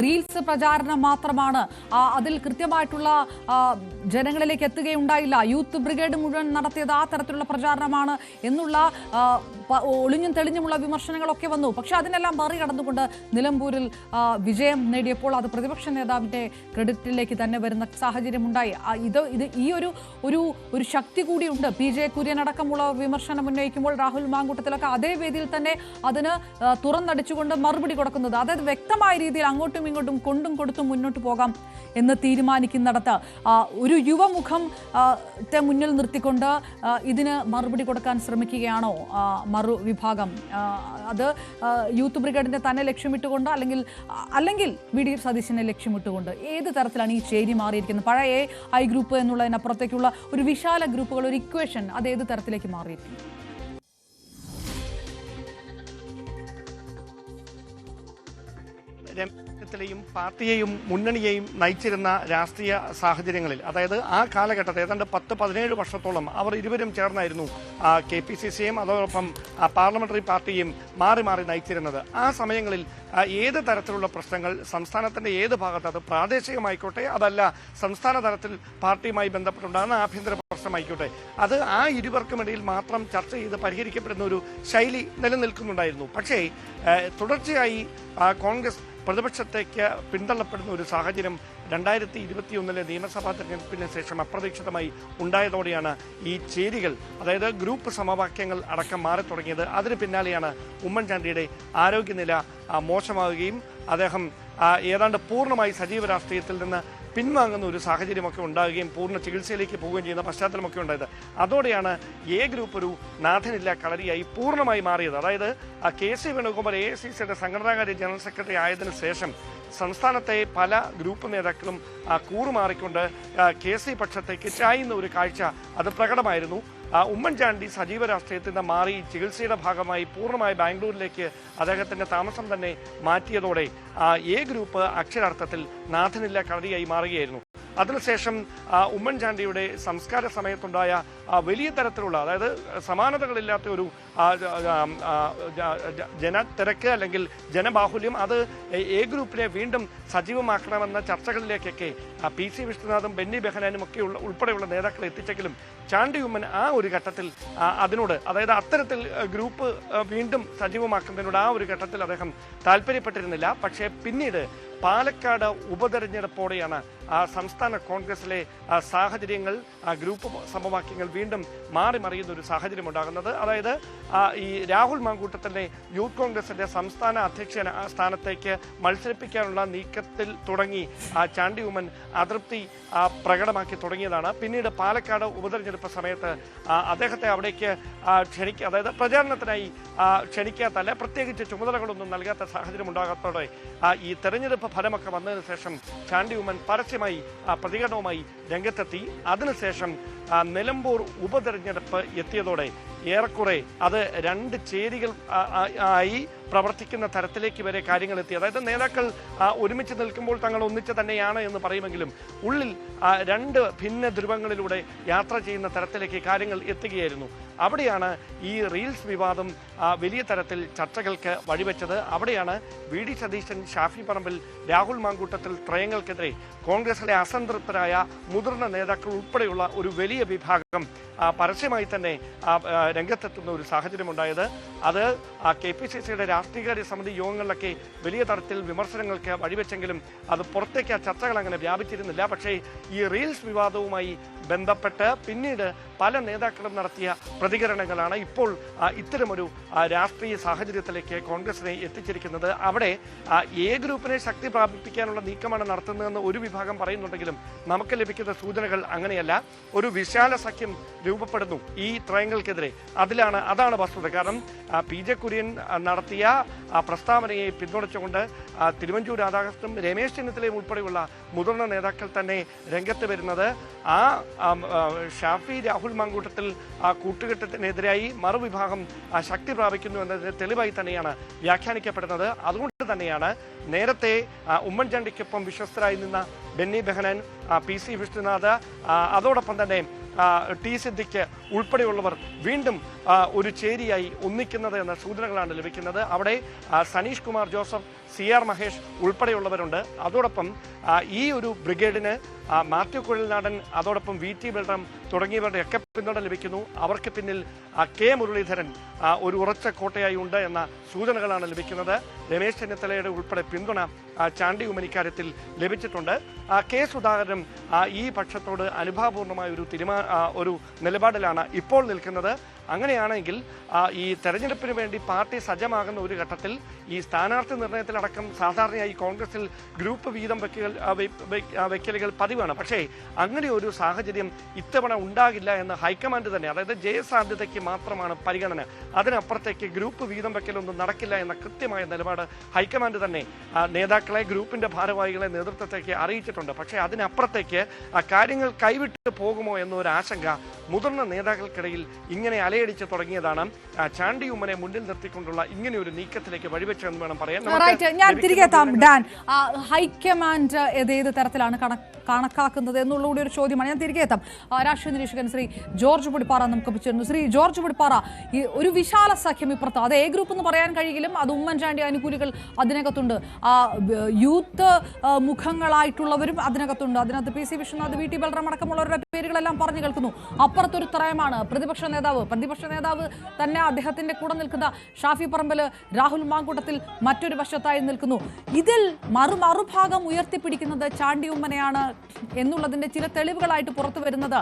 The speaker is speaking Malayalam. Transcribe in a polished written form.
റീൽസ് പ്രചാരണം മാത്രമാണ്. അതിൽ കൃത്യമായിട്ടുള്ള ജനങ്ങളിലേക്ക് എത്തുകയുണ്ടായില്ല. യൂത്ത് ബ്രിഗേഡ് മുഴുവൻ നടത്തിയത് ആ തരത്തിലുള്ള പ്രചാരണമാണ് എന്നുള്ള ഒളിഞ്ഞും തെളിഞ്ഞുമുള്ള വിമർശനങ്ങളൊക്കെ വന്നു. പക്ഷെ അതിനെല്ലാം മറികടന്നുകൊണ്ട് നിലമ്പൂരിൽ വിജയം നേടിയപ്പോൾ അത് പ്രതിപക്ഷ നേതാവിന്റെ ക്രെഡിറ്റിലേക്ക് തന്നെ വരുന്ന സാഹചര്യമുണ്ടായി. ഈ ഒരു ശക്തി കൂടിയുണ്ട്. PJ കുര്യൻ അടക്കമുള്ള വിമർശനം ഉന്നയിക്കുമ്പോൾ രാഹുൽ മാങ്കൂട്ടത്തിലൊക്കെ അതേ വേദിയിൽ തന്നെ അതിന് തുറന്നടിച്ചുകൊണ്ട് മറുപടി കൊടുക്കുന്നത്. അതായത് വ്യക്തമായ രീതിയിൽ അങ്ങോട്ടും ഇങ്ങോട്ടും കൊണ്ടും കൊടുത്തും മുന്നോട്ട് പോകാം എന്ന് തീരുമാനിക്കുന്നിടത്ത് ഒരു യുവമുഖം മുന്നിൽ നിർത്തിക്കൊണ്ട് ഇതിന് മറുപടി കൊടുക്കാൻ ശ്രമിക്കുകയാണോ മറുവിഭാഗം? അത് യൂത്ത് ബ്രിഗേഡിന്റെ തന്നെ ലക്ഷ്യമിട്ടുകൊണ്ട് അല്ലെങ്കിൽ VD സതീശനെ ലക്ഷ്യമിട്ടുകൊണ്ട് ഏത് തരത്തിലാണ് ഈ ചേരി മാറിയിരിക്കുന്നത്? പഴയ AI ഗ്രൂപ്പ് എന്നുള്ളതിനപ്പുറത്തേക്കുള്ള ഒരു വിശാല ഗ്രൂപ്പുകൾ, ഒരു ഇക്വേഷൻ, അത് ഏത് തരത്തിലേക്ക് മാറിയിരിക്കുന്നു? യും പാർട്ടിയെയും മുന്നണിയെയും നയിച്ചിരുന്ന രാഷ്ട്രീയ സാഹചര്യങ്ങളിൽ, അതായത് ആ കാലഘട്ടത്തിൽ ഏതാണ്ട് 10-17 വർഷത്തോളം അവർ ഇരുവരും ചേർന്നായിരുന്നു KPCCയും അതോടൊപ്പം പാർലമെന്ററി പാർട്ടിയും മാറി മാറി നയിച്ചിരുന്നത്. ആ സമയങ്ങളിൽ ഏത് തരത്തിലുള്ള പ്രശ്നങ്ങൾ സംസ്ഥാനത്തിന്റെ ഏത് ഭാഗത്ത്, അത് പ്രാദേശികമായിക്കോട്ടെ അതല്ല സംസ്ഥാന തലത്തിൽ പാർട്ടിയുമായി ബന്ധപ്പെട്ടുണ്ടാകുന്ന ആഭ്യന്തര പ്രശ്നമായിക്കോട്ടെ, അത് ആ ഇരുവർക്കുമിടയിൽ മാത്രം ചർച്ച ചെയ്ത് പരിഹരിക്കപ്പെടുന്ന ഒരു ശൈലി നിലനിൽക്കുന്നുണ്ടായിരുന്നു. പക്ഷേ തുടർച്ചയായി കോൺഗ്രസ് പ്രതിപക്ഷത്തേക്ക് പിന്തള്ളപ്പെടുന്ന ഒരു സാഹചര്യം 2021 നിയമസഭാ തെരഞ്ഞെടുപ്പിന് ശേഷം അപ്രതീക്ഷിതമായി ഉണ്ടായതോടെയാണ് ഈ ചേരികൾ, അതായത് ഗ്രൂപ്പ് സമവാക്യങ്ങൾ അടക്കം മാറി തുടങ്ങിയത്. അതിന് പിന്നാലെയാണ് ഉമ്മൻചാണ്ടിയുടെ ആരോഗ്യനില മോശമാവുകയും അദ്ദേഹം ഏതാണ്ട് പൂർണ്ണമായി സജീവ രാഷ്ട്രീയത്തിൽ നിന്ന് പിൻവാങ്ങുന്ന ഒരു സാഹചര്യമൊക്കെ ഉണ്ടാകുകയും പൂർണ്ണ ചികിത്സയിലേക്ക് പോവുകയും ചെയ്യുന്ന പശ്ചാത്തലമൊക്കെ ഉണ്ടായത്. അതോടെയാണ് A ഗ്രൂപ്പ് ഒരു നാഥനില്ല കളരിയായി പൂർണ്ണമായി മാറിയത്. അതായത് KC വേണുഗോപാൽ AICCയുടെ സംഘടനാകാര്യ ജനറൽ സെക്രട്ടറി ആയതിനു ശേഷം സംസ്ഥാനത്തെ പല ഗ്രൂപ്പ് നേതാക്കളും കൂറുമാറിക്കൊണ്ട് KC പക്ഷത്തേക്ക് ചായുന്ന ഒരു കാഴ്ച അത് പ്രകടമായിരുന്നു. ഉമ്മൻചാണ്ടി സജീവ രാഷ്ട്രീയത്തിൽ നിന്ന് മാറി ചികിത്സയുടെ ഭാഗമായി പൂർണ്ണമായി ബാംഗ്ലൂരിലേക്ക് അദ്ദേഹത്തിന്റെ താമസം തന്നെ മാറ്റിയതോടെ A ഗ്രൂപ്പ് അക്ഷരാർത്ഥത്തിൽ നാഥനില്ല കളരിയായി മാറുകയായിരുന്നു. അതിനുശേഷം ഉമ്മൻചാണ്ടിയുടെ സംസ്കാര സമയത്തുണ്ടായ വലിയ തരത്തിലുള്ള, അതായത് സമാനതകളില്ലാത്ത ഒരു ജനത്തിരക്ക് അല്ലെങ്കിൽ ജനബാഹുല്യം, അത് A ഗ്രൂപ്പിനെ വീണ്ടും സജീവമാക്കണമെന്ന ചർച്ചകളിലേക്കൊക്കെ PC വിഷ്ണുനാഥും ബെന്നി ബെഹനാനും ഒക്കെ ഉൾപ്പെടെയുള്ള നേതാക്കളെ എത്തിച്ചെങ്കിലും ചാണ്ടി ഉമ്മൻ ആ ഒരു ഘട്ടത്തിൽ അതിനോട്, അതായത് അത്തരത്തിൽ ഗ്രൂപ്പ് വീണ്ടും സജീവമാക്കുന്നതിനോട് ആ ഒരു ഘട്ടത്തിൽ അദ്ദേഹം താല്പര്യപ്പെട്ടിരുന്നില്ല. പക്ഷേ പിന്നീട് പാലക്കാട് ഉപതെരഞ്ഞെടുപ്പോടെയാണ് സംസ്ഥാന കോൺഗ്രസിലെ സാഹചര്യങ്ങൾ, ഗ്രൂപ്പ് സമവാക്യങ്ങൾ വീണ്ടും മാറി മറിയുന്ന ഒരു സാഹചര്യം ഉണ്ടാകുന്നത്. അതായത് ഈ രാഹുൽ മാങ്കൂട്ടത്തിനെ യൂത്ത് കോൺഗ്രസിന്റെ സംസ്ഥാന അധ്യക്ഷ സ്ഥാനത്തേക്ക് മത്സരിപ്പിക്കാനുള്ള നീക്കത്തിൽ തുടങ്ങി ചാണ്ടി ഉമ്മൻ അതൃപ്തി പ്രകടമാക്കി തുടങ്ങിയതാണ്. പിന്നീട് പാലക്കാട് ഉപതെരഞ്ഞെടുപ്പ് സമയത്ത് അദ്ദേഹത്തെ അവിടേക്ക് അതായത് പ്രചാരണത്തിനായി ക്ഷണിക്കാത്തല്ല, പ്രത്യേകിച്ച് ചുമതലകളൊന്നും നൽകാത്ത സാഹചര്യം ഉണ്ടാകാത്തതോടെ ഈ തെരഞ്ഞെടുപ്പ് ഫലമൊക്കെ വന്നതിന് ശേഷം ചാണ്ടി ഉമ്മൻ പരസ്യമായി പ്രതികരണവുമായി രംഗത്തെത്തി. അതിനുശേഷം നിലമ്പൂർ ഉപതെരഞ്ഞെടുപ്പ് എത്തിയതോടെ ഏറെക്കുറെ അത് 2 ചേരികൾ ആയി പ്രവർത്തിക്കുന്ന തരത്തിലേക്ക് വരെ കാര്യങ്ങൾ എത്തി. അതായത് നേതാക്കൾ ഒരുമിച്ച് നിൽക്കുമ്പോൾ തങ്ങൾ ഒന്നിച്ച് തന്നെയാണ് എന്ന് പറയുമെങ്കിലും ഉള്ളിൽ 2 ഭിന്ന ധ്രുവങ്ങളിലൂടെ യാത്ര ചെയ്യുന്ന തരത്തിലേക്ക് കാര്യങ്ങൾ എത്തുകയായിരുന്നു. അവിടെയാണ് ഈ റീൽസ് വിവാദം വലിയ തരത്തിൽ ചർച്ചകൾക്ക് വഴിവെച്ചത്. അവിടെയാണ് VD സതീശൻ, ഷാഫി പറമ്പിൽ, രാഹുൽ മാങ്കൂട്ടത്തിൽ ത്രയങ്ങൾക്കെതിരെ കോൺഗ്രസിലെ അസംതൃപ്തരായ മുതിർന്ന നേതാക്കൾ ഉൾപ്പെടെയുള്ള ഒരു വലിയ വിഭാഗം പരസ്യമായി തന്നെ രംഗത്തെത്തുന്ന ഒരു സാഹചര്യമുണ്ടായത്. അത് KPCCയുടെ രാഷ്ട്രീയകാര്യ സമിതി യോഗങ്ങളിലൊക്കെ വലിയ തരത്തിൽ വിമർശനങ്ങൾക്ക് വഴിവെച്ചെങ്കിലും അത് പുറത്തേക്ക് ആ ചർച്ചകൾ അങ്ങനെ വ്യാപിച്ചിരുന്നില്ല. പക്ഷേ ഈ റീൽസ് വിവാദവുമായി ബന്ധപ്പെട്ട് പിന്നീട് പല നേതാക്കളും നടത്തിയ പ്രതികരണങ്ങളാണ് ഇപ്പോൾ ഇത്തരമൊരു രാഷ്ട്രീയ സാഹചര്യത്തിലേക്ക് കോൺഗ്രസിനെ എത്തിച്ചിരിക്കുന്നത്. അവിടെ A ഗ്രൂപ്പിനെ ശക്തി പ്രാപിപ്പിക്കാനുള്ള നീക്കമാണ് നടത്തുന്നതെന്ന് ഒരു വിഭാഗം പറയുന്നുണ്ടെങ്കിലും നമുക്ക് ലഭിക്കുന്ന സൂചനകൾ അങ്ങനെയല്ല. ഒരു വിശാല സഖ്യം രൂപപ്പെടുന്നു ഈ ത്രയങ്ങൾക്കെതിരെ. അതാണ് വസ്തുത. കാരണം PJ കുര്യൻ നടത്തിയ പ്രസ്താവനയെ പിന്തുണച്ചുകൊണ്ട് തിരുവഞ്ചൂർ രാധാകൃഷ്ണനും രമേശ് ചെന്നിത്തലയും ഉൾപ്പെടെയുള്ള മുതിർന്ന നേതാക്കൾ തന്നെ രംഗത്ത് വരുന്നത് ഷാഫി രാഹുൽ മാങ്കൂട്ടത്തിൽ കൂട്ടുകെട്ടിനെതിരായി മറുവിഭാഗം ശക്തി പ്രാപിക്കുന്നു എന്നതിന് തെളിവായി തന്നെയാണ് വ്യാഖ്യാനിക്കപ്പെടുന്നത്. അതുകൊണ്ട് തന്നെയാണ് നേരത്തെ ഉമ്മൻചാണ്ടിക്കൊപ്പം വിശ്വസ്തരായി നിന്ന ബെന്നി ബെഹനാൻ, PC വിഷ്ണുനാഥ്, അതോടൊപ്പം തന്നെ ടി സിദ്ദിഖ് ഉൾപ്പെടെയുള്ളവർ വീണ്ടും ഒരു ചേരിയായി ഒന്നിക്കുന്നത് എന്ന സൂചനകളാണ് ലഭിക്കുന്നത്. അവിടെ സനീഷ് കുമാർ ജോസഫ്, CR മഹേഷ് ഉൾപ്പെടെയുള്ളവരുണ്ട്. അതോടൊപ്പം ഈ ഒരു ബ്രിഗേഡിന് മാത്യു കുഴൽനാടൻ, അതോടൊപ്പം VT ബൽറാം തുടങ്ങിയവരുടെ ഒക്കെ പിന്തുണ ലഭിക്കുന്നു. അവർക്ക് പിന്നിൽ K മുരളീധരൻ ഒരു ഉറച്ച കോട്ടയായി ഉണ്ട് എന്ന സൂചനകളാണ് ലഭിക്കുന്നത്. രമേശ് ചെന്നിത്തലയുടെ ഉൾപ്പെടെ പിന്തുണ ചാണ്ടി ഉമ്മൻ ഇക്കാര്യത്തിൽ ലഭിച്ചിട്ടുണ്ട്. K സുധാകരനും ഈ പക്ഷത്തോട് അനുഭാവപൂർണമായ ഒരു നിലപാടിലാണ് ഇപ്പോൾ നിൽക്കുന്നത്. അങ്ങനെയാണെങ്കിൽ ഈ തെരഞ്ഞെടുപ്പിന് വേണ്ടി പാർട്ടി സജ്ജമാകുന്ന ഒരു ഘട്ടത്തിൽ ഈ സ്ഥാനാർത്ഥി നിർണയത്തിലടക്കം സാധാരണയായി കോൺഗ്രസിൽ ഗ്രൂപ്പ് വീതം വെക്കലുകൾ പതിവാണ്. പക്ഷേ അങ്ങനെ ഒരു സാഹചര്യം ഇത്തവണ ഉണ്ടാകില്ല എന്ന് ഹൈക്കമാൻഡ് തന്നെ, അതായത് ജയസാധ്യതയ്ക്ക് മാത്രമാണ് പരിഗണന, അതിനപ്പുറത്തേക്ക് ഗ്രൂപ്പ് വീതം വെക്കലൊന്നും നടക്കില്ല എന്ന കൃത്യമായ നിലപാട് ഹൈക്കമാൻഡ് തന്നെ നേതാക്കളെ, ഗ്രൂപ്പിന്റെ ഭാരവാഹികളെ, നേതൃത്വത്തേക്ക് അറിയിച്ചിട്ടുണ്ട്. പക്ഷേ അതിനപ്പുറത്തേക്ക് കാര്യങ്ങൾ കൈവിട്ട് പോകുമോ എന്നൊരു ആശങ്ക മുതിർന്ന നേതാക്കൾക്കിടയിൽ ഇങ്ങനെ അലയടിച്ച് തുടങ്ങിയതാണ് ചാണ്ടി ഉമ്മനെ മുന്നിൽ നിർത്തിക്കൊണ്ടുള്ള ഇങ്ങനെ ഒരു നീക്കത്തിലേക്ക് വഴിവെച്ചെന്ന് വേണം പറയാൻ. ഞാൻ തിരികെ എത്താം ഡാൻ. ഹൈക്കമാൻഡ് ഏത് തരത്തിലാണ് കണക്കാക്കുന്നത് എന്നുള്ള കൂടി ഒരു ചോദ്യമാണ്. ഞാൻ തിരികെ എത്താം. രാഷ്ട്രീയ നിരീക്ഷകൻ ശ്രീ ജോർജ് പൊടിപ്പാറ നമുക്ക് വെച്ചിരുന്നു. ശ്രീ ജോർജ് പൊടിപ്പാറ, ഈ ഒരു വിശാല സഖ്യം ഇപ്പുറത്ത്, അത് ഗ്രൂപ്പ് എന്ന് പറയാൻ കഴിയിലും, അത് ഉമ്മൻചാണ്ടി അനുകൂലികൾ അതിനകത്തുണ്ട്, യൂത്ത് മുഖങ്ങളായിട്ടുള്ളവരും അതിനകത്തുണ്ട്. അതിനകത്ത് PC വിഷ്ണുനാഥ്, VT ബൽറാം അടക്കമുള്ളവരുടെ പേരുകളെല്ലാം പറഞ്ഞു കേൾക്കുന്നു. അപ്പുറത്തൊരു ത്രയമാണ് പ്രതിപക്ഷ നേതാവ് തന്നെ, അദ്ദേഹത്തിന്റെ കൂടെ നിൽക്കുന്ന ഷാഫി പറമ്പിൽ, രാഹുൽ മാങ്കൂട്ടത്തിൽ മറ്റൊരു വശത്തായി നിൽക്കുന്നു. ഇതിൽ മറുഭാഗം ഉയർത്തിപ്പിടിക്കുന്നത് ചാണ്ടി ഉമ്മനെയാണ് എന്നുള്ളതിന്റെ ചില തെളിവുകളായിട്ട് പുറത്തു വരുന്നത്